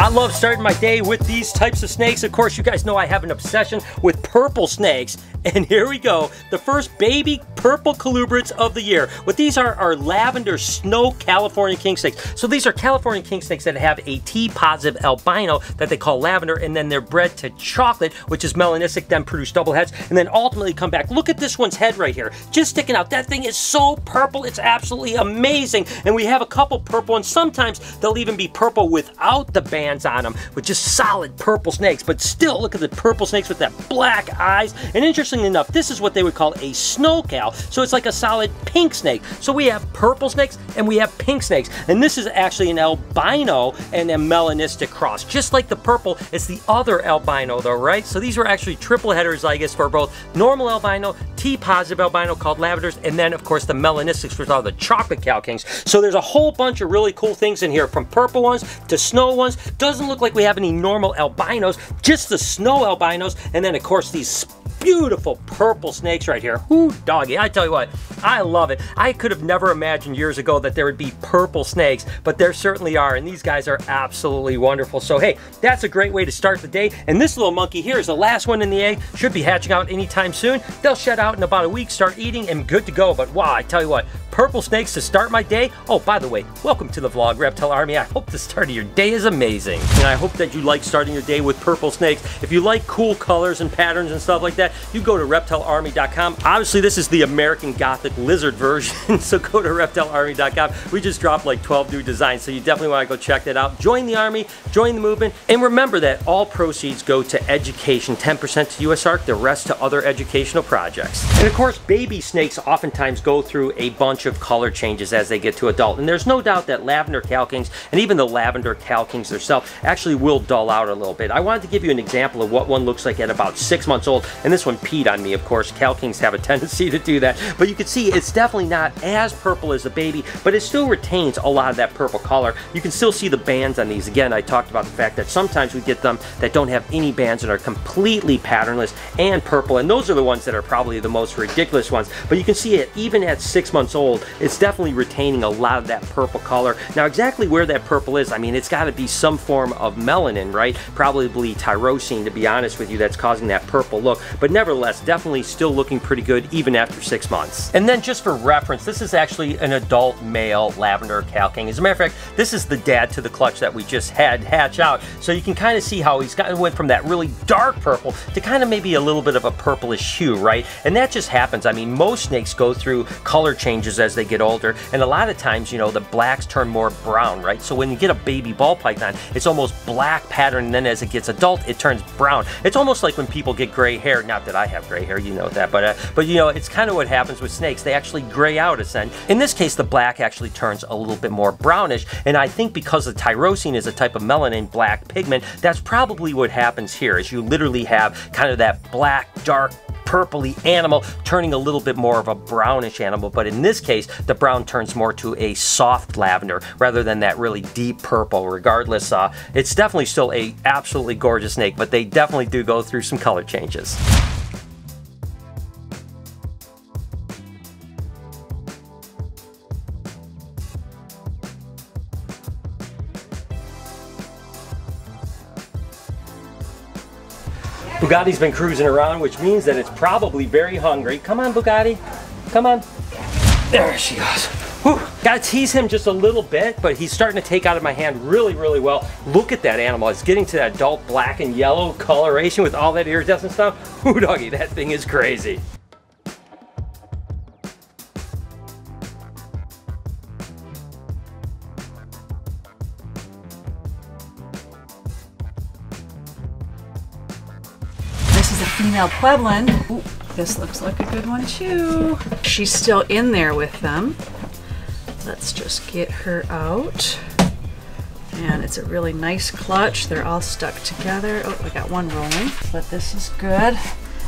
I love starting my day with these types of snakes. Of course, you guys know I have an obsession with purple snakes. And here we go, the first baby purple colubrids of the year. What these are lavender snow California king snakes. So these are California king snakes that have a T-positive albino that they call lavender, and then they're bred to chocolate, which is melanistic, then produce double heads, and then ultimately come back. Look at this one's head right here, just sticking out. That thing is so purple, it's absolutely amazing. And we have a couple purple ones. Sometimes they'll even be purple without the bands on them, with just solid purple snakes. But still, look at the purple snakes with that black eyes. And interestingly enough, this is what they would call a snow cow. So it's like a solid pink snake. So we have purple snakes and we have pink snakes. And this is actually an albino and a melanistic cross. Just like the purple, it's the other albino though, right? So these were actually triple heterozygous for both normal albino, T-positive albino called lavenders, and then of course the melanistics, which are the chocolate cow kings. So there's a whole bunch of really cool things in here, from purple ones to snow ones. Doesn't look like we have any normal albinos, just the snow albinos, and then of course these beautiful purple snakes right here. Ooh, doggy, I tell you what, I love it. I could have never imagined years ago that there would be purple snakes, but there certainly are, and these guys are absolutely wonderful. So hey, that's a great way to start the day. And this little monkey here is the last one in the egg, should be hatching out anytime soon. They'll shed out in about a week, start eating, and good to go. But wow, I tell you what, purple snakes to start my day. Oh, by the way, welcome to the vlog, Reptile Army. I hope the start of your day is amazing. And I hope that you like starting your day with purple snakes. If you like cool colors and patterns and stuff like that, you go to ReptileArmy.com. Obviously, this is the American Gothic lizard version, so go to ReptileArmy.com. We just dropped like 12 new designs, so you definitely want to go check that out. Join the Army, join the movement, and remember that all proceeds go to education, 10% to USARK, the rest to other educational projects. And of course, baby snakes oftentimes go through a bunch of color changes as they get to adult, and there's no doubt that Lavender Cal Kings and even the Lavender Cal Kings themselves actually will dull out a little bit. I wanted to give you an example of what one looks like at about 6 months old, and this one peed on me, of course. Cal Kings have a tendency to do that, but you can see it's definitely not as purple as the baby, but it still retains a lot of that purple color. You can still see the bands on these. Again, I talked about the fact that sometimes we get them that don't have any bands and are completely patternless and purple, and those are the ones that are probably the most ridiculous ones. But you can see it even at 6 months old, it's definitely retaining a lot of that purple color. Now, exactly where that purple is, I mean, it's got to be some form of melanin, right? Probably tyrosine, to be honest with you, that's causing that purple look. But nevertheless, definitely still looking pretty good even after 6 months. And then just for reference, this is actually an adult male Lavender Cal King. As a matter of fact, this is the dad to the clutch that we just had hatch out. So you can kind of see how he's went from that really dark purple to kind of maybe a little bit of a purplish hue, right? And that just happens. I mean, most snakes go through color changes as they get older, and a lot of times, you know, the blacks turn more brown, right? So when you get a baby ball python, it's almost black pattern, and then as it gets adult, it turns brown. It's almost like when people get gray hair. Not that I have gray hair, you know that, but you know, it's kind of what happens with snakes. They actually gray out, essentially. In this case, the black actually turns a little bit more brownish, and I think because the tyrosine is a type of melanin black pigment, that's probably what happens here, is you literally have kind of that black, dark, purpley animal turning a little bit more of a brownish animal. But in this case, the brown turns more to a soft lavender rather than that really deep purple. Regardless, it's definitely still a absolutely gorgeous snake, but they definitely do go through some color changes. Bugatti's been cruising around, which means that it's probably very hungry. Come on, Bugatti. Come on. There she goes. Whew. Gotta tease him just a little bit, but he's starting to take out of my hand really, really well. Look at that animal. It's getting to that adult black and yellow coloration with all that iridescent stuff. Ooh, doggy, that thing is crazy. A female Pueblo. Ooh, this looks like a good one too. She's still in there with them. Let's just get her out. And it's a really nice clutch. They're all stuck together. Oh, I got one rolling, but this is good.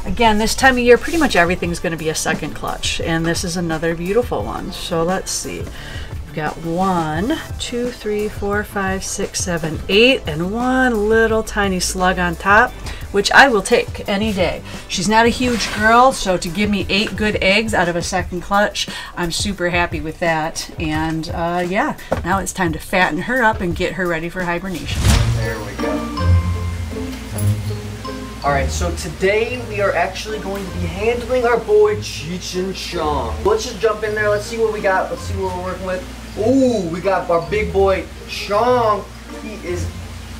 Again, this time of year, pretty much everything's going to be a second clutch, and this is another beautiful one. So let's see. We've got 1, 2, 3, 4, 5, 6, 7, 8, and one little tiny slug on top. which I will take any day. She's not a huge girl, so to give me 8 good eggs out of a second clutch, I'm super happy with that. And yeah, now it's time to fatten her up and get her ready for hibernation. There we go. Alright, so today we are actually going to be handling our boy Chinchon. Let's just jump in there, let's see what we got, let's see what we're working with. Ooh, we got our big boy Chong. He is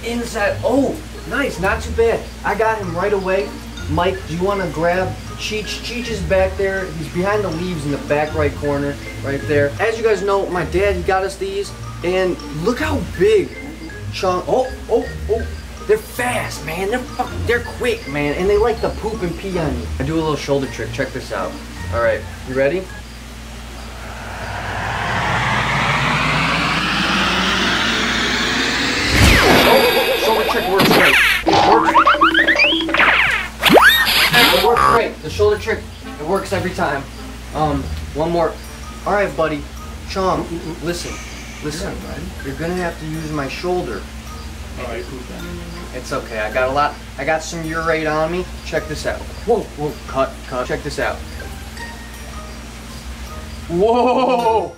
inside. Oh, nice, not too bad. I got him right away. Mike, do you want to grab Cheech? Cheech is back there. He's behind the leaves in the back right corner, right there. As you guys know, my dad, he got us these, and look how big Chong. Oh. They're fast, man. They're quick, man, and they like to poop and pee on you. I do a little shoulder trick. Check this out. All right, you ready? Oh, shoulder trick works great. It works great. The shoulder trick, it works every time. One more. All right, buddy. Chong, listen. Yeah, you're gonna have to use my shoulder. Oh, you pooped on me. It's okay. I got some urate on me. Check this out. Whoa, cut. Check this out. Whoa.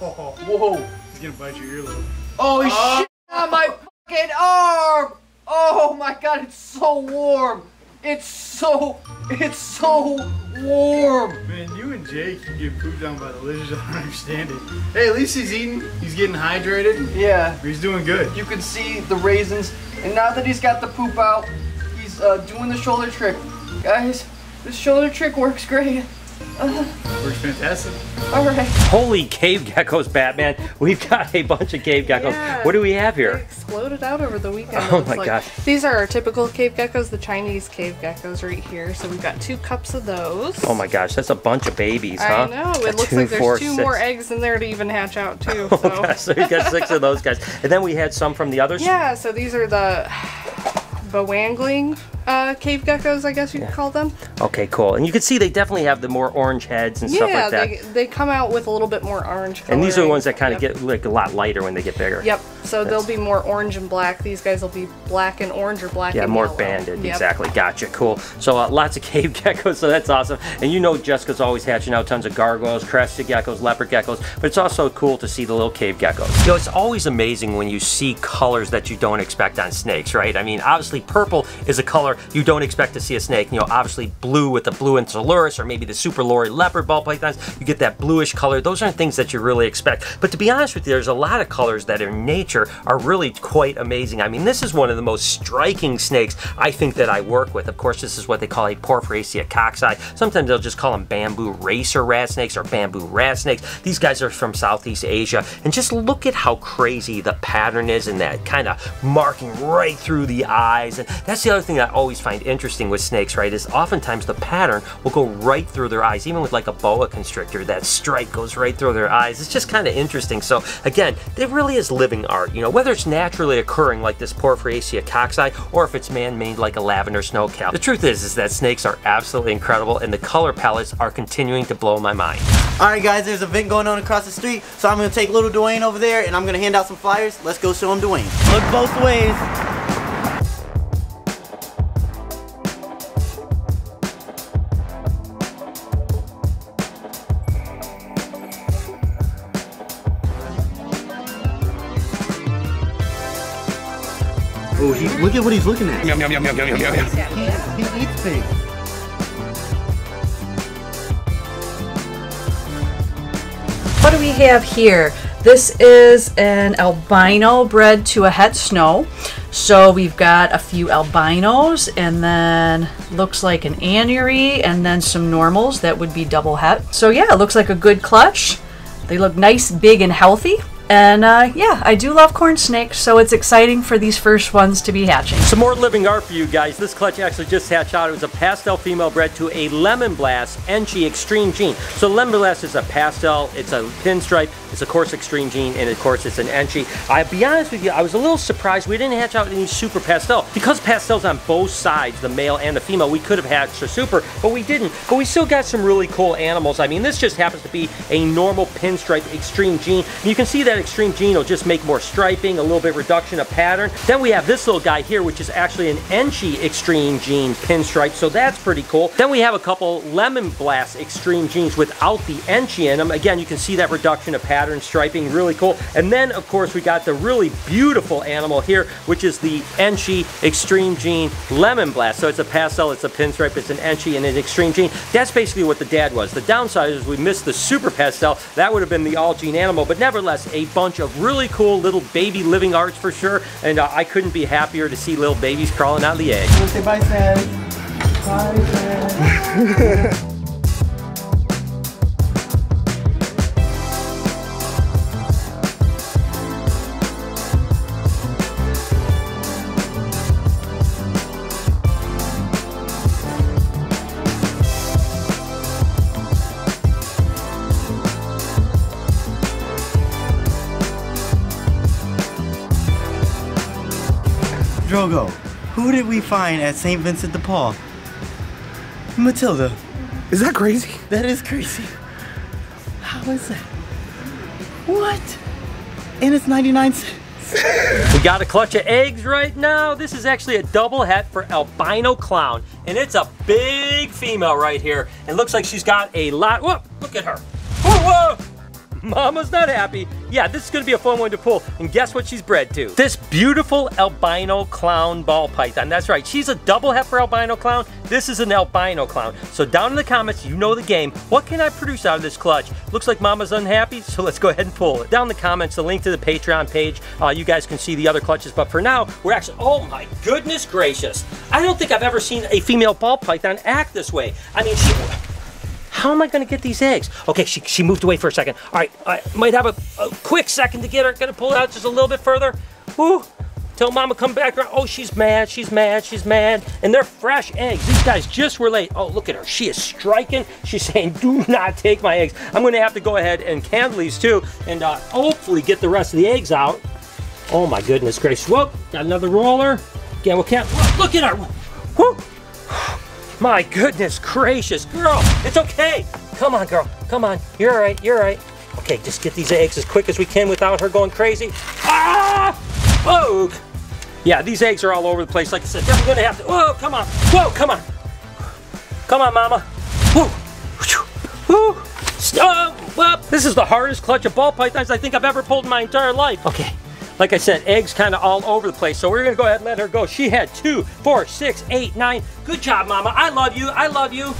He's gonna bite your earlobe. Oh, shit on my fucking arm! Oh my god, it's so warm. It's so warm. Man, you and Jake, you get pooped on by the lizards. I don't understand it. Hey, at least he's eating. He's getting hydrated. Yeah. He's doing good. You can see the raisins. And now that he's got the poop out, he's doing the shoulder trick. Guys, this shoulder trick works great. Works fantastic. Alright. Holy cave geckos, Batman. We've got a bunch of cave geckos. Yeah, what do we have they here? exploded out over the weekend. Oh It's my like, gosh. These are our typical cave geckos, the Chinese cave geckos right here. So we've got 2 cups of those. Oh my gosh, that's a bunch of babies, huh? I know. It looks like there's 2 more eggs in there to even hatch out too. Oh So. gosh, so we got 6 of those guys. And then we had some from the others? Yeah, so these are the Bowangling cave geckos, I guess you could call them. Okay, cool. And you can see they definitely have the more orange heads and stuff like that. Yeah, they come out with a little bit more orange coloring. And these are the ones that kind of get like a lot lighter when they get bigger. Yep. So they'll be more orange and black. These guys will be black and orange or black and yellow. Yeah, more banded. Yep. Exactly. Gotcha. Cool. So lots of cave geckos, so that's awesome. And you know Jessica's always hatching out tons of gargoyles, crested geckos, leopard geckos, but it's also cool to see the little cave geckos. You know, it's always amazing when you see colors that you don't expect on snakes, right? I mean, obviously purple is a color you don't expect to see a snake. You know, obviously blue with the blue Enceladus or maybe the super lorry leopard ball pythons, you get that bluish color. Those aren't things that you really expect. But to be honest with you, there's a lot of colors that in nature are really quite amazing. I mean, this is one of the most striking snakes I think that I work with. Of course, this is what they call a Porphyracia coxi. Sometimes they'll just call them bamboo racer rat snakes or bamboo rat snakes. These guys are from Southeast Asia. And just look at how crazy the pattern is and that kind of marking right through the eyes. And that's the other thing that I always find interesting with snakes, right, is oftentimes the pattern will go right through their eyes. Even with like a boa constrictor, that stripe goes right through their eyes. It's just kind of interesting. So again, it really is living art, you know, whether it's naturally occurring like this Porphyracia coxi or if it's man-made like a lavender snow cow. The truth is that snakes are absolutely incredible and the color palettes are continuing to blow my mind. Alright guys, there's an event going on across the street, so I'm going to take little Dwayne over there and I'm going to hand out some flyers. Let's go show him Dwayne. Look both ways. Oh, look at what he's looking at. Yum, yum, yum, yum, yum, yum, yum. He eats things. What do we have here? This is an albino bred to a het snow. So we've got a few albinos and then looks like an anery and then some normals that would be double het. So yeah, it looks like a good clutch. They look nice, big, and healthy. And yeah, I do love corn snakes, so it's exciting for these first ones to be hatching. Some more living art for you guys. This clutch actually just hatched out. It was a pastel female bred to a Lemon Blast Enchi Extreme Gene. So Lemon Blast is a pastel, it's a pinstripe, It's of course extreme gene, and of course it's an Enchi. I'll be honest with you, I was a little surprised we didn't hatch out any super pastel. Because pastel's on both sides, the male and the female, we could have hatched a super, but we didn't. But we still got some really cool animals. I mean, this just happens to be a normal pinstripe extreme gene. And you can see that extreme gene will just make more striping, a little bit reduction of pattern. Then we have this little guy here, which is actually an Enchi extreme gene pinstripe, so that's pretty cool. Then we have a couple Lemon Blast extreme genes without the Enchi in them. Again, you can see that reduction of pattern striping, really cool. And then of course we got the really beautiful animal here, which is the Enchi extreme gene Lemon Blast. So it's a pastel, it's a pinstripe, it's an Enchi and an extreme gene. That's basically what the dad was. The downside is we missed the super pastel. That would have been the all gene animal, but nevertheless a bunch of really cool little baby living arts for sure. And I couldn't be happier to see little babies crawling out of the egg. Say bye, Sam. Bye, Sam. Drogo, who did we find at St. Vincent de Paul? Matilda. Is that crazy? That is crazy. How is that? What? And it's 99 cents. We got a clutch of eggs right now. This is actually a double het for albino clown, and it's a big female right here. It looks like she's got a lot. Whoa, look at her. Whoa, whoa. Mama's not happy. Yeah, this is gonna be a fun one to pull. And guess what she's bred to? This beautiful albino clown ball python. That's right, she's a double het for albino clown. This is an albino clown. So down in the comments, you know the game. What can I produce out of this clutch? Looks like Mama's unhappy, so let's go ahead and pull it. Down in the comments, the link to the Patreon page. You guys can see the other clutches, but for now, we're actually, oh my goodness gracious. I don't think I've ever seen a female ball python act this way. I mean, how am I gonna get these eggs? Okay, she moved away for a second. All right, I might have a quick second to get her. Gonna pull it out just a little bit further. Woo, tell Mama come back around. Oh, she's mad, she's mad, she's mad. And they're fresh eggs. These guys just were laid. Oh, look at her, she is striking. She's saying, do not take my eggs. I'm gonna have to go ahead and candle these too, and hopefully get the rest of the eggs out. Oh my goodness gracious. Whoop, got another roller. Again, we can't, look at her. Whoop. My goodness gracious, girl, it's okay. Come on, girl, come on. You're all right, you're all right. Okay, just get these eggs as quick as we can without her going crazy. Ah! Whoa! Yeah, these eggs are all over the place. Like I said, I'm gonna have to, whoa, come on. Whoa, come on. Come on, Mama. Whoa. Whoa. Stop. Whoop. This is the hardest clutch of ball pythons I think I've ever pulled in my entire life. Okay. Like I said, eggs kind of all over the place, so we're gonna go ahead and let her go. She had 2, 4, 6, 8, 9. Good job, Mama. I love you. I love you.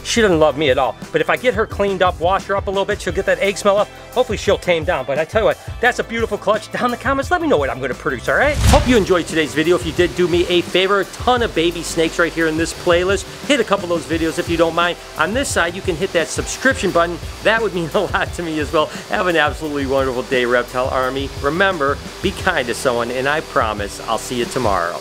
She doesn't love me at all, but if I get her cleaned up, wash her up a little bit, she'll get that egg smell up. Hopefully she'll tame down, but I tell you what, that's a beautiful clutch. Down in the comments, let me know what I'm gonna produce, all right? Hope you enjoyed today's video. If you did, do me a favor, a ton of baby snakes right here in this playlist. Hit a couple of those videos if you don't mind. On this side, you can hit that subscription button. That would mean a lot to me as well. Have an absolutely wonderful day, Reptile Army. Remember, be kind to someone, and I promise I'll see you tomorrow.